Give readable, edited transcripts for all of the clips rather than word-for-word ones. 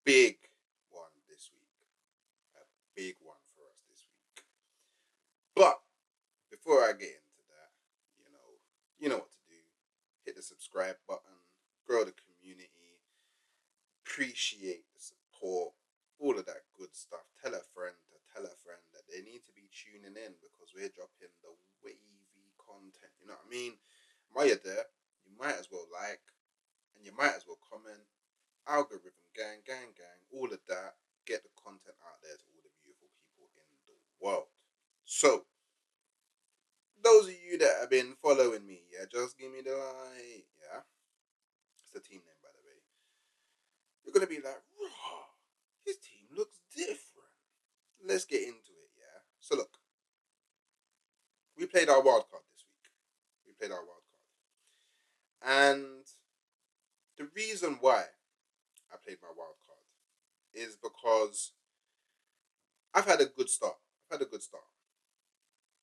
big one this week. A big one for us this week. But before I get into that, you know what to do. Hit the subscribe button, grow the community, appreciate the support, all of that good stuff. Tell a friend to tell a friend that they need to be tuning in because we're dropping the wavy content. You know what I mean? While you're there, you might as well like and you might as well comment. Algorithm gang, all of that. Get the content out there to all the beautiful people in the world. So, those of you that have been following me, yeah, just give me the like, yeah. It's the team name, by the way. You're gonna be like, raw, his team looks different. Let's get into it, yeah. So look, we played our wild card this week. And the reason why I played my wild card is because I've had a good start.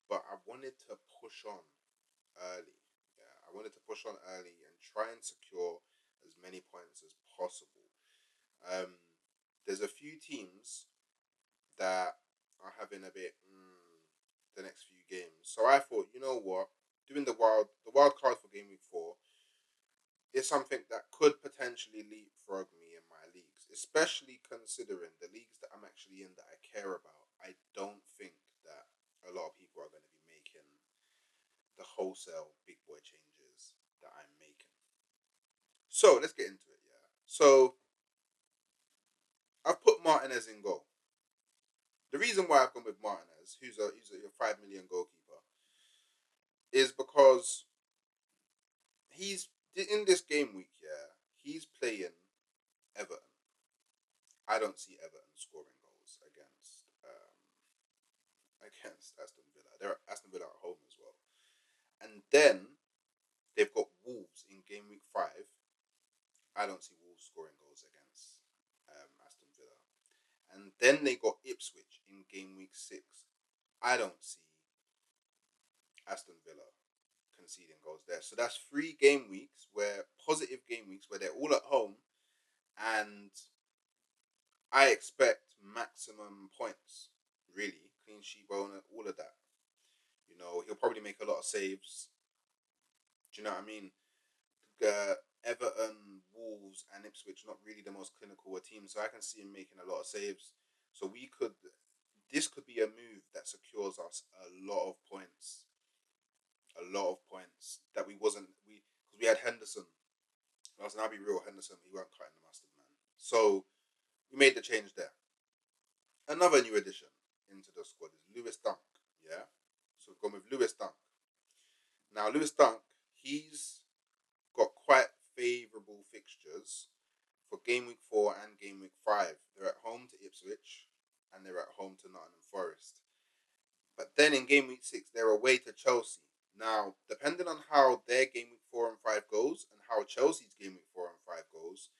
But I wanted to push on early. Yeah, I wanted to push on early and try and secure as many points as possible. Um, there's a few teams that are having a bit the next few games. So I thought, you know what, doing the wild card for game week 4 is something that could potentially leapfrog me in my leagues, especially considering the leagues that I'm actually in that I care about. I don't think that a lot of people are going to be making the wholesale big boy changes that I'm making. So let's get into it, yeah. So I've put Martinez in goal. The reason why I've gone with Martinez, who's a 5 million goalkeeper, is because he's in this game week, yeah, he's playing Everton. I don't see Everton scoring goals against Aston Villa. They're Aston Villa at home as well. And then they've got Wolves in game week 5. I don't see Wolves scoring goals against Aston Villa. And then they got Ipswich in game week 6. I don't see Aston Villa conceding goals there. So that's 3 game weeks positive game weeks where they're all at home, and I expect maximum points. Really, clean sheet bonus, all of that. He'll probably make a lot of saves. Do you know what I mean? Everton, Wolves, and Ipswich not really the most clinical teams, so I can see him making a lot of saves. So this could be a move that secures us a lot of points. That because we had Henderson. Last I'll be real, Henderson, he weren't cutting the mustard, man. So we made the change there. Another new addition into the squad is Lewis Dunk. Yeah, so we've gone with Lewis Dunk. Now Lewis Dunk, he's got quite favourable fixtures for game week 4 and game week 5. They're at home to Ipswich and they're at home to Nottingham Forest. But then in game week 6, they're away to Chelsea. Now, depending on how their game week 4 and 5 goes and how Chelsea's game week 4 and 5 goes,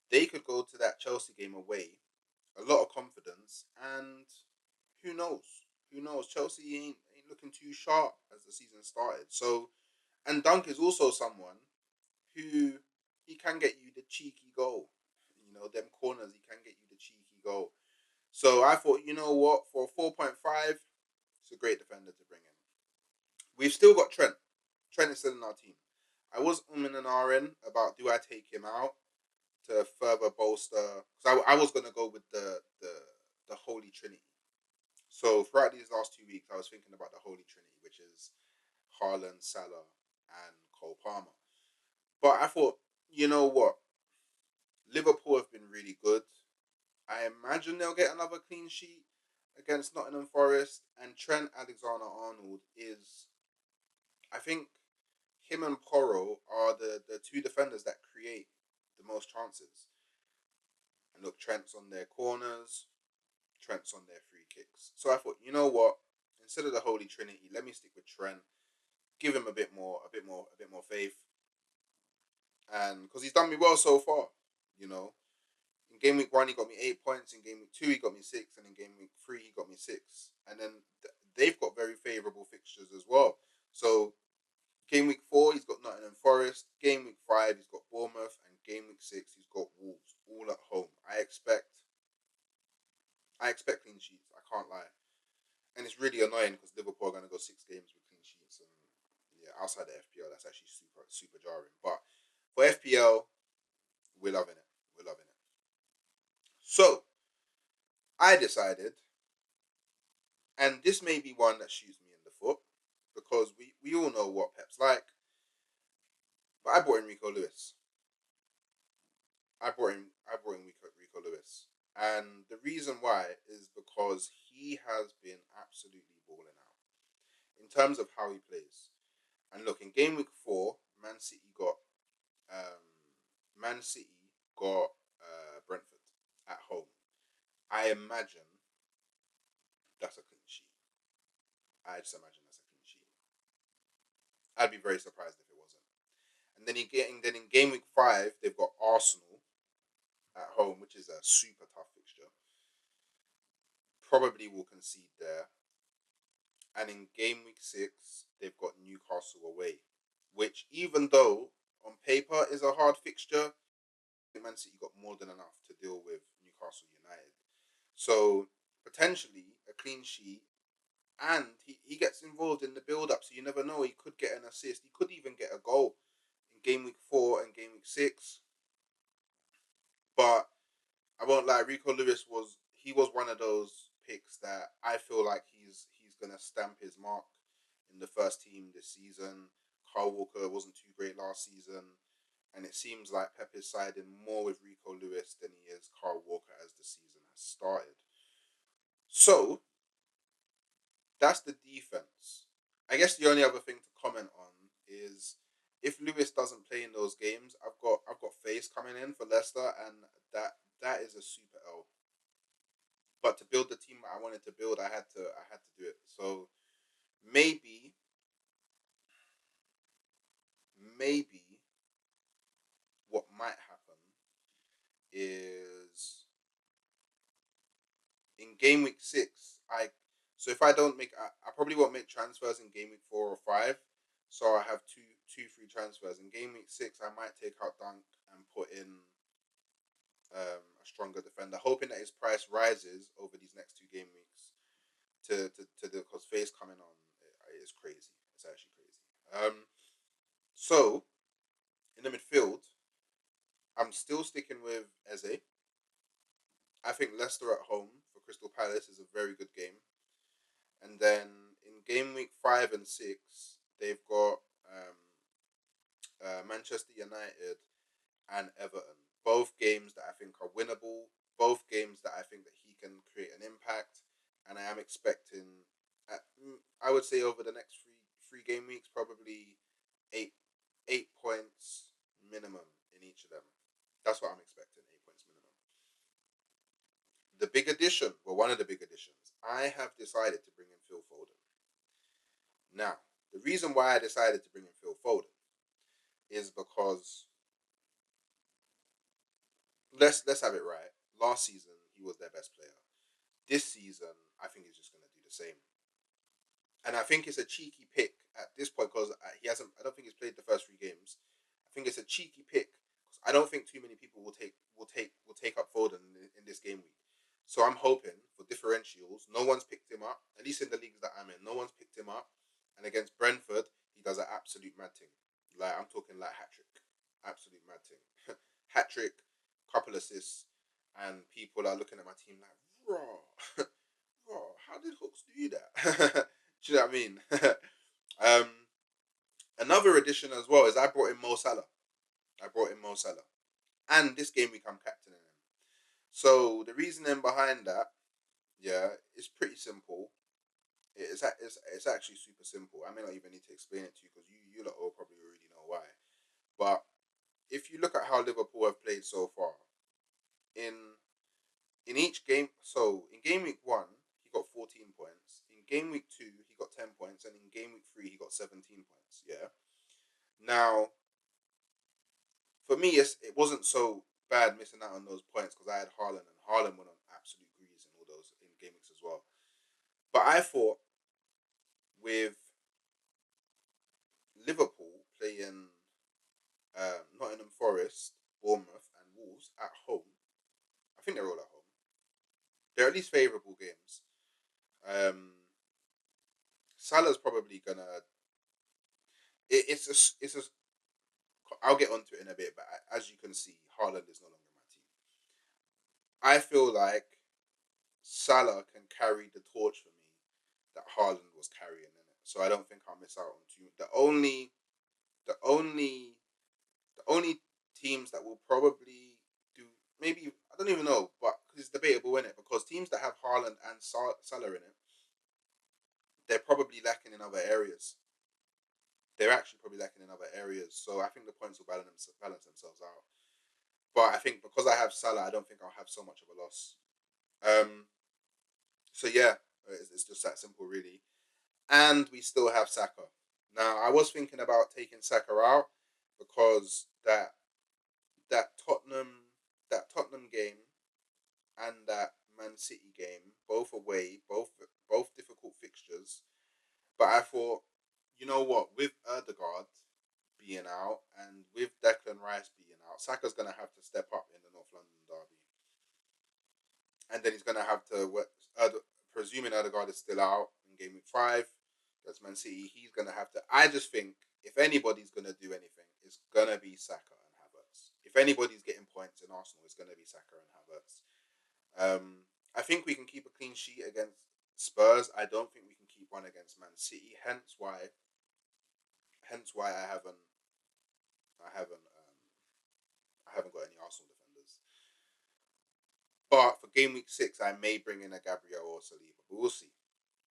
they could go to that Chelsea game away, a lot of confidence, and who knows? Chelsea ain't looking too sharp as the season started. So, and Dunk is also someone who he can get you the cheeky goal. Them corners, he can get you the cheeky goal. So I thought, you know what, for 4.5, it's a great defender to bring in. We've still got Trent. Trent is still in our team. I was in an RN about do I take him out to further bolster, because I was going to go with the Holy Trinity. So throughout these last 2 weeks, I was thinking about the Holy Trinity, which is Haaland, Salah, and Cole Palmer. But I thought, you know what? Liverpool have been really good. I imagine they'll get another clean sheet against Nottingham Forest. And Trent Alexander-Arnold is, I think, him and Porro are the 2 defenders that create the most chances. And look, Trent's on their corners, Trent's on their free kicks. So I thought, you know what? Instead of the Holy Trinity, let me stick with Trent. Give him a bit more faith. And because he's done me well so far, In game week 1, he got me 8 points. In game week 2, he got me 6. And in game week 3, he got me 6. And then they've got very favourable fixtures as well. So game week 4, he's got Nottingham Forest. Game week 5, he's got Bournemouth. And game week 6, he's got Wolves, all at home. I expect clean sheets. I can't lie, and it's really annoying because Liverpool are going to go 6 games with clean sheets, and yeah, outside the FPL, that's actually super jarring. But for FPL, we're loving it. We're loving it. So I decided, and this may be one that shoots me in the foot because we all know what Pep's like. But I brought in Rico Lewis. I brought in Rico Lewis. And the reason why is because he has been absolutely balling out in terms of how he plays. And look, in game week 4, Man City got um, Brentford at home. I imagine that's a clean sheet. I just imagine that's a clean sheet. I'd be very surprised if it wasn't. And then in game week 5, they've got Arsenal at home, which is a super tough fixture. Probably will concede there. And in game week 6, they've got Newcastle away, which, even though on paper is a hard fixture, Man City got more than enough to deal with Newcastle United. So potentially a clean sheet, and he gets involved in the build-up, so you never know. He could get an assist. He could even get a goal in game week 4 and game week 6. But I won't lie, Rico Lewis was one of those picks that I feel like he's gonna stamp his mark in the first team this season. Carl Walker wasn't too great last season, and it seems like Pep is siding more with Rico Lewis than he is Carl Walker as the season has started. So that's the defense. I guess the only other thing to comment on is if Lewis doesn't play in those games, I've got Face coming in for Leicester, and that is a super L. But to build the team that I wanted to build, I had to do it. So maybe what might happen is in game week 6, so if I don't make, I probably won't make transfers in game week 4 or 5. So I have two free transfers in game week 6. I might take out Dunk and put in a stronger defender, hoping that his price rises over these next 2 game weeks to the because Face coming on is crazy. It's actually crazy. So in the midfield, I'm still sticking with Eze. I think Leicester at home for Crystal Palace is a very good game. And then in game week 5 and 6, they've got Manchester United and Everton. Both games that I think are winnable. Both games that I think that he can create an impact. And I am expecting, I would say over the next three game weeks, probably eight points minimum in each of them. That's what I'm expecting, 8 points minimum. The big addition, well, one of the big additions, I have decided to bring in Phil Foden. Now, the reason why I decided to bring in Phil Foden is because let's have it right. Last season, he was their best player. This season, I think he's just going to do the same. And I think it's a cheeky pick at this point because he hasn't. I don't think he's played the first 3 games. I think it's a cheeky pick because I don't think too many people will take up Foden in this game week. So I'm hoping for differentials. No one's picked him up, at least in the leagues that I'm in. No one's picked him up, and against Brentford, he does an absolute mad thing. Like I'm talking like hat trick, absolute mad thing, hat trick, couple assists, and people are looking at my team like raw, raw. How did Hooks do that? Do you know what I mean? Another addition as well is I brought in Mo Salah. And this game week I'm captaining him. So the reasoning behind that, yeah, is pretty simple. It's actually super simple. I may not even need to explain it to you because you lot all probably already know why. But if you look at how Liverpool have played so far, in each game, so in game week 1 he got 14 points. In game week 2 he got 10 points, and in game week 3 he got 17 points. Yeah. Now, for me, it wasn't so bad missing out on those points because I had Haaland, and Haaland went on absolute grease in all those in game weeks as well. But I thought with Liverpool playing Nottingham Forest, Bournemouth, and Wolves at home, I think they're they're at least favourable games. Salah's probably gonna. It's a. I'll get onto it in a bit, but as you can see, Haaland is no longer my team. I feel like Salah can carry the torch for me that Haaland was carrying in it. So I don't think I'll miss out on too. The only, the only teams that will probably do maybe I don't even know, but because it's debatable in it because teams that have Haaland and Salah in it, they're probably lacking in other areas. They're actually probably lacking in other areas. So I think the points will balance themselves out. But I think because I have Salah, I don't think I'll have so much of a loss. Um, so yeah, it's just that simple, really. And we still have Saka. Now I was thinking about taking Saka out because that Tottenham that Tottenham game and that Man City game, both away, both difficult fixtures. But I thought, you know what, with Erdegaard being out and with Declan Rice being out, Saka's gonna have to step up in the North London derby, and then he's gonna have to presuming Erdegaard is still out in game week 5. That's Man City. He's gonna have to. I just think if anybody's gonna do anything, it's gonna be Saka and Havertz. If anybody's getting points in Arsenal, it's gonna be Saka and Havertz. I think we can keep a clean sheet against Spurs. I don't think we can keep one against Man City. Hence why I haven't got any Arsenal defenders. But for game week 6, I may bring in a Gabriel or Saliba, but we'll see.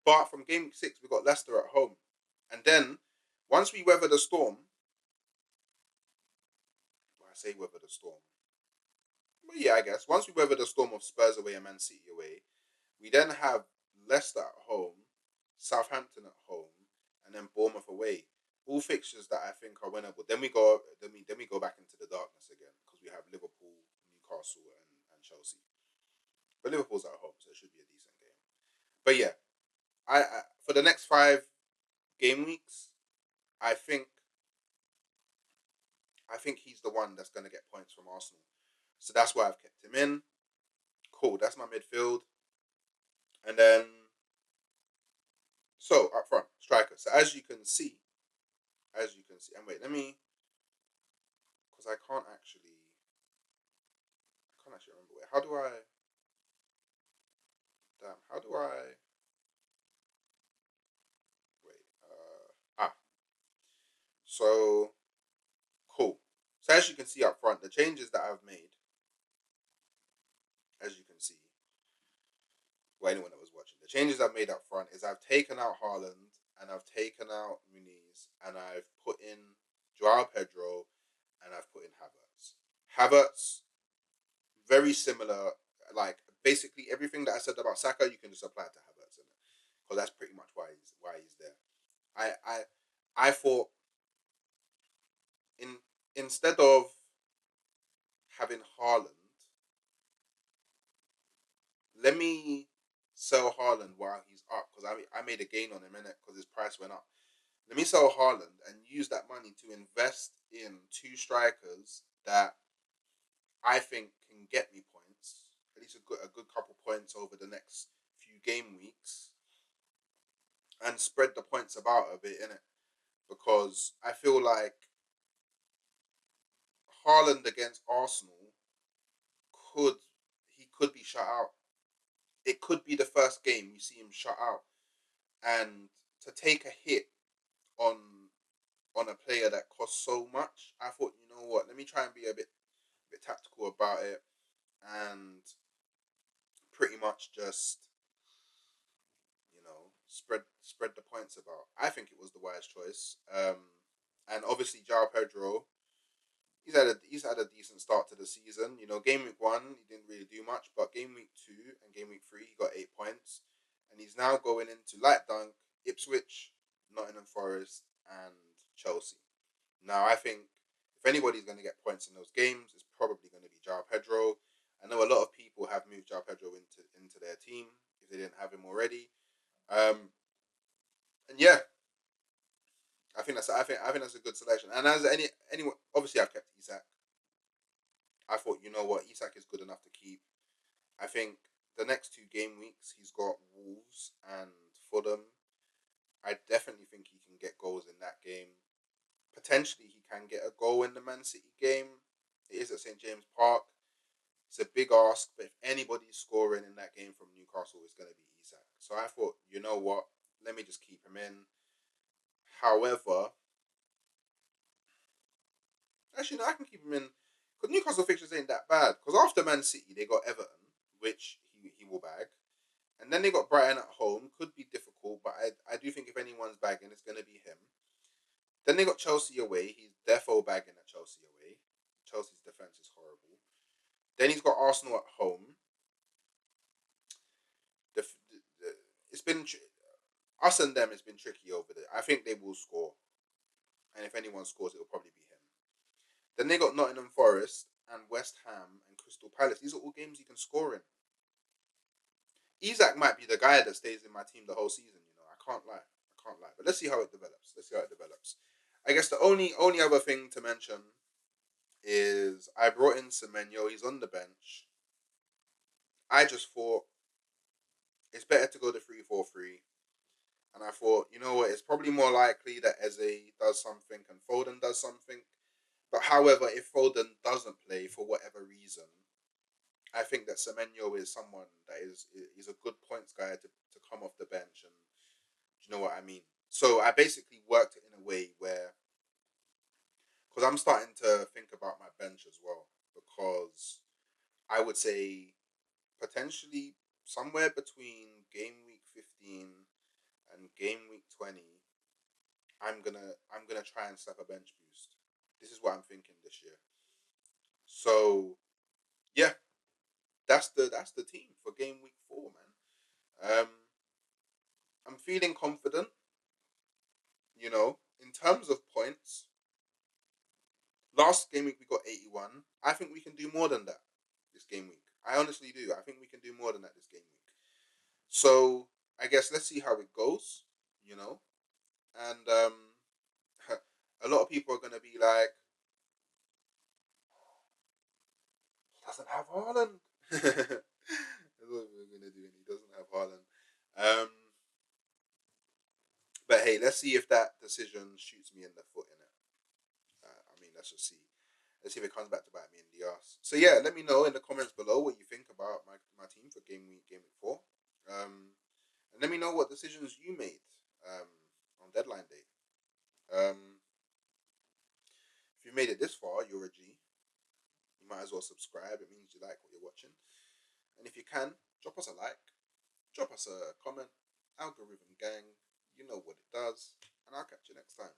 But from game week 6, we got Leicester at home, and then once we weather the storm, well, I say weather the storm. Well, yeah, I guess once we weather the storm of Spurs away and Man City away, we then have Leicester at home, Southampton at home, and then Bournemouth away. All fixtures that I think are winnable. Then we go back into the darkness again because we have Liverpool, Newcastle, and Chelsea. But Liverpool's at home, so it should be a decent game. But yeah, I for the next 5 game weeks, I think he's the one that's going to get points from Arsenal. So that's why I've kept him in. Cool, that's my midfield. And then, so up front, striker. So as you can see, and wait, because I can't actually remember where. How do I, wait, so, cool. So as you can see up front, the changes that I've made, as you can see, well, anyone that was watching, the changes I've made up front is I've taken out Haaland and I've taken out Muniz and I've put in Joao Pedro and I've put in Havertz. Havertz, very similar, like basically everything that I said about Saka, you can just apply to Havertz in it because that's pretty much why he's there. I thought instead of having Haaland, let me sell Haaland while he's up because I made a gain on him in it because his price went up. Let me sell Haaland and use that money to invest in 2 strikers that I think can get me points, at least a good couple points over the next few game weeks, and spread the points about a bit in it because I feel like Haaland against Arsenal could be shut out. It could be the first game you see him shut out, and to take a hit on a player that costs so much, I thought, you know what, let me try and be a bit tactical about it and pretty much just, you know, spread the points about. I think it was the wise choice. And obviously Joao Pedro, he's had a decent start to the season. You know, game week 1 he didn't really do much, but game week 2 and game week 3 he got 8 points, and he's now going into light dunk, Ipswich, Nottingham Forest, and Chelsea. Now I think if anybody's going to get points in those games, it's probably going to be Joao Pedro. I know a lot of people have moved Joao Pedro into their team if they didn't have him already. And yeah, I think that's a good selection. And as anyone, obviously I've kept Isak. I thought, you know what, Isak is good enough to keep. I think the next 2 game weeks, he's got Wolves and Fulham. I definitely think he can get goals in that game. Potentially, he can get a goal in the Man City game. It is at St. James Park. It's a big ask, but if anybody's scoring in that game from Newcastle, it's going to be Isak. So I thought, you know what? Let me just keep him in. However, actually, no, I can keep him in because Newcastle fixtures ain't that bad. Because after Man City, they got Everton, which he will bag. And then they got Brighton at home. Could be difficult, but I do think if anyone's bagging, it's going to be him. Then they got Chelsea away. He's defo bagging at Chelsea away. Chelsea's defense is horrible. Then he's got Arsenal at home. It's been us and them. It's been tricky over there. I think they will score, and if anyone scores, it will probably be him. Then they got Nottingham Forest and West Ham and Crystal Palace. These are all games he can score in. Isak might be the guy that stays in my team the whole season. You know, I can't lie. I can't lie. But let's see how it develops. Let's see how it develops. I guess the only other thing to mention is I brought in Semenyo. He's on the bench. I just thought it's better to go to 3-4-3. And I thought, you know what, it's probably more likely that Eze does something and Foden does something. But however, if Foden doesn't play for whatever reason, I think that Semenyo is someone that is a good points guy to come off the bench. And do you know what I mean? So I basically worked it in a way where, because I'm starting to think about my bench as well, because I would say potentially somewhere between game week 15 and game week 20, I'm gonna try and slap a bench boost. This is what I'm thinking this year. So yeah, that's the team for game week 4, man. I'm feeling confident. You know, in terms of points, last game week we got 81. I think we can do more than that this game week. I honestly do. I think we can do more than that this game week. So I guess let's see how it goes. You know, and a lot of people are gonna be like, he doesn't have Haaland. That's what we're gonna do, and he doesn't have Haaland. Um, but hey, let's see if that decision shoots me in the foot in it. I mean, let's just see. Let's see if it comes back to bite me in the ass. So yeah, let me know in the comments below what you think about my team for game week 4. And let me know what decisions you made on deadline day. Um, if you made it this far, you're a G. You might as well subscribe. It means you like what you're watching. And if you can, drop us a like, drop us a comment. Algorithm gang, you know what it does. And I'll catch you next time.